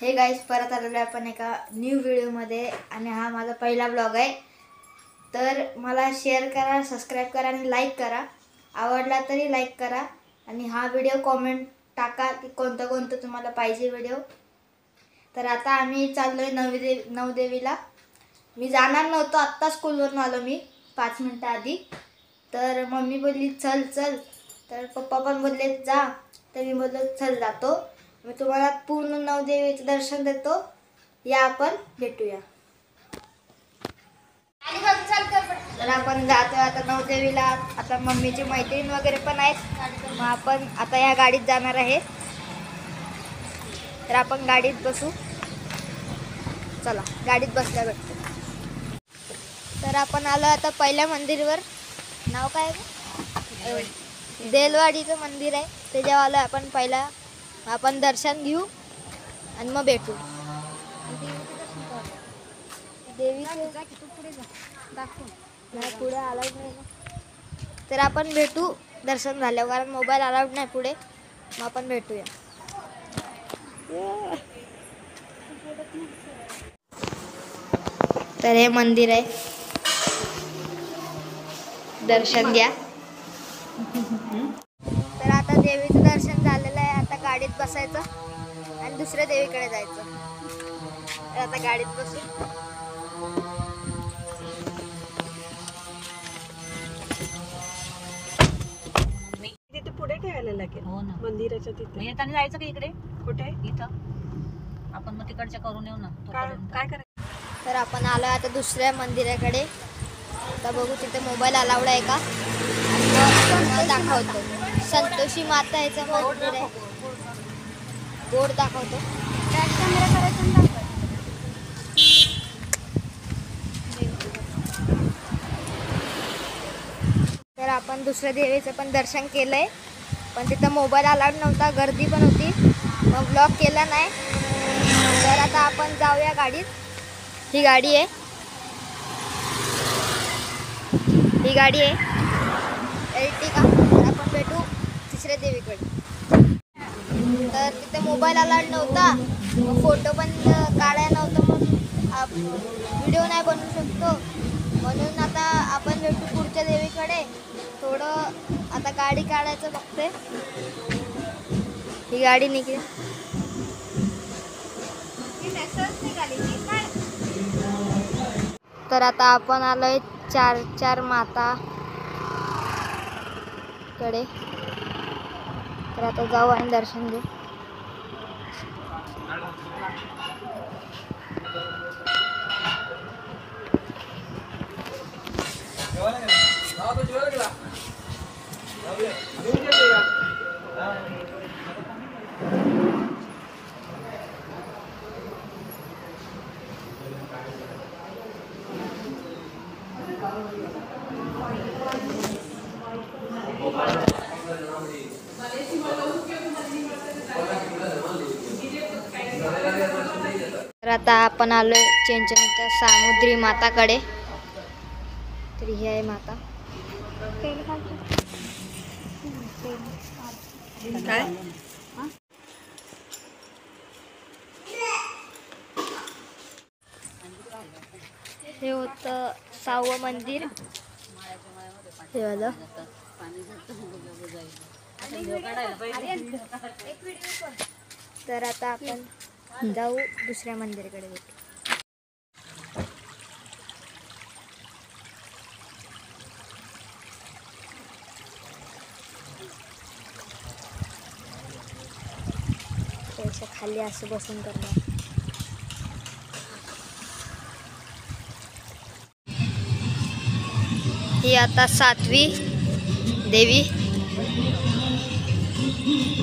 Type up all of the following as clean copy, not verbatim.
हे गाईज, परत आलेलो आहे आपण एका न्यू व्हिडिओमध्ये आणि हा माझा पहिला ब्लॉग आहे. तर मला शेअर करा, सबस्क्राईब करा आणि लाईक करा. आवडला तरी लाईक करा आणि हा व्हिडिओ कॉमेंट टाका की कोणतं कोणतं तुम्हाला पाहिजे व्हिडिओ. तर आता आम्ही चाललो आहे नवदेवीला. मी जाणार नव्हतो, आत्ता स्कूलवरून आलो मी 5 मिनटं आधी. तर मम्मी बोलली चल चल, तर पप्पा पण बोलले जा. तर मी बोललो चल जातो. मी तुम्हाला पूर्ण नवदेवीचं दर्शन देतो, या आपण भेटूया. तर आपण जातो आता नवदेवीला. आता मम्मीची मैत्रीण वगैरे पण आहेत, मग आपण आता या गाडीत जाणार आहे. तर आपण गाडीत बसू. चला गाडीत बसल्या भेटतो. तर आपण आलो आता पहिल्या मंदिरवर. नाव काय आहे? देलवाडीचं मंदिर आहे, त्याच्यावर आलो आपण. पहिला आपण दर्शन घेऊ आणि मग भेटू. नाही पुढे अलाउड नाही ना. तर आपण भेटू दर्शन झाल्यावर, कारण मोबाईल अलाउड नाही पुढे. मग आपण भेटूया. तर हे मंदिर आहे, दर्शन घ्या. तर आता देवीचं दर्शन झालेलं आहे. आता गाडीत बसायचं आणि दुसऱ्या देवीकडे जायचं. तर आता गाडीत बसू. तिथे पुढे ठेवायला लागेल. हो ना, मंदिराच्या तिथे. येताना जायचं का इकडे? कुठे? इथं आपण मग तिकडच्या करून येऊ ना. काय करायचं? तर आपण आलो आता दुसऱ्या मंदिराकडे. आता बघू तिथे मोबाईल अलाउड आहे का, आणि दाखवतो. संतोषी माता याचं मंदिर आहे, बोर्ड दाखवतो. तर आपण दुसऱ्या देवीचं पण दर्शन केलंय, पण तिथं मोबाईल अलाउड नव्हता, गर्दी पण होती, मग ब्लॉग केला नाही. तर आता आपण जाऊया गाडीत. ही गाडी आहे, ही गाडी आहे एर्टिगा. तर आपण भेटू तिसऱ्या देवीकडे. तर तिथे मोबाईल अलाउड नव्हता, मग फोटो पण काढायला नव्हतं, मग व्हिडिओ नाही बनवू शकतो. म्हणून आता आपण भेटू पुढच्या देवीकडे. थोडं आता गाडी काढायचं बघते. ही गाडी निघली. तर आता आपण आलोय चार माता कडे. तर आता जाऊ आणि दर्शन घेऊ. तर आता आपण आलोय चिंचणीच्या सामुद्री माताकडे. तर ही आहे माता. काय? हे होतं 6वं मंदिर. हे वालं. तर आता आपण जाऊ दुसऱ्या मंदिराकडे भेटू. त्याच्या खाली असं बसून करणार. ही आता 7वी देवी,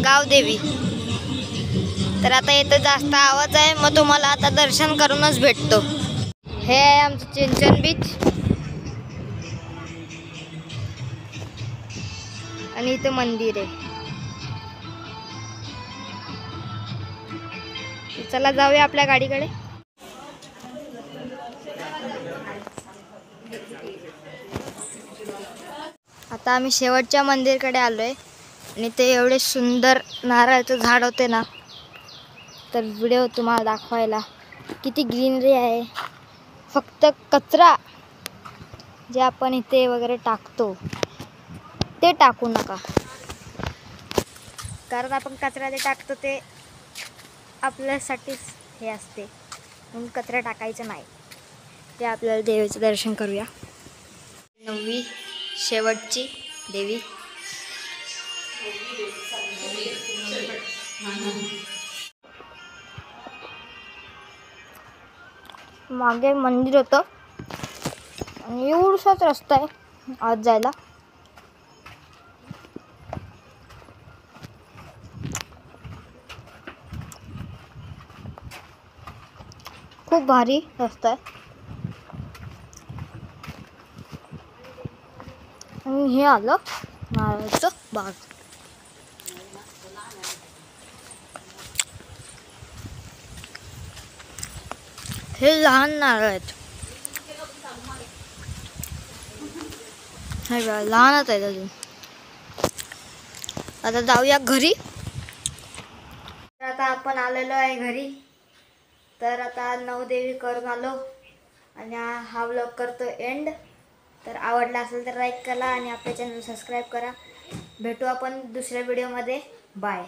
गाव देवी. तर आता इथं जास्त आवाज आहे, मग तुम्हाला आता दर्शन करूनच भेटतो. हे आहे आमचं चिंचण बीच, आणि इथं मंदिर आहे. चला जाऊया आपल्या गाडीकडे. आता आम्ही शेवटच्या मंदिरकडे आलोय आणि ते एवढे सुंदर नारळाचं झाड होते ना, तर व्हिडिओ तुम्हाला दाखवायला किती ग्रीनरी आहे. फक्त कचरा जे आपण इथे वगैरे टाकतो ते टाकू नका, कारण आपण कचरा जे टाकतो ते आपल्यासाठीच हे असते, म्हणून कचरा टाकायचं नाही. ते आपल्याला देवीचं दर्शन करूया. 9वी शेवटची देवी. मागे मंदिर होतं आणि एवढाच रस्ता आहे आत जायला. खूप भारी रस्ता आहे. आणि हे आलं नारळाचं बाग. हे लहान नारळ आहेत, हे बघा लहानच आहेत अजून. आता जाऊया घरी. तर आता आपण आलेलो आहे घरी. तर आता 9 देवी करून आलो आणि हा व्लॉग करतो एंड. तर आवडला असेल तर लाईक करा आणि आपल्या चॅनल सबस्क्राईब करा. भेटू आपण दुसऱ्या व्हिडिओमध्ये. बाय.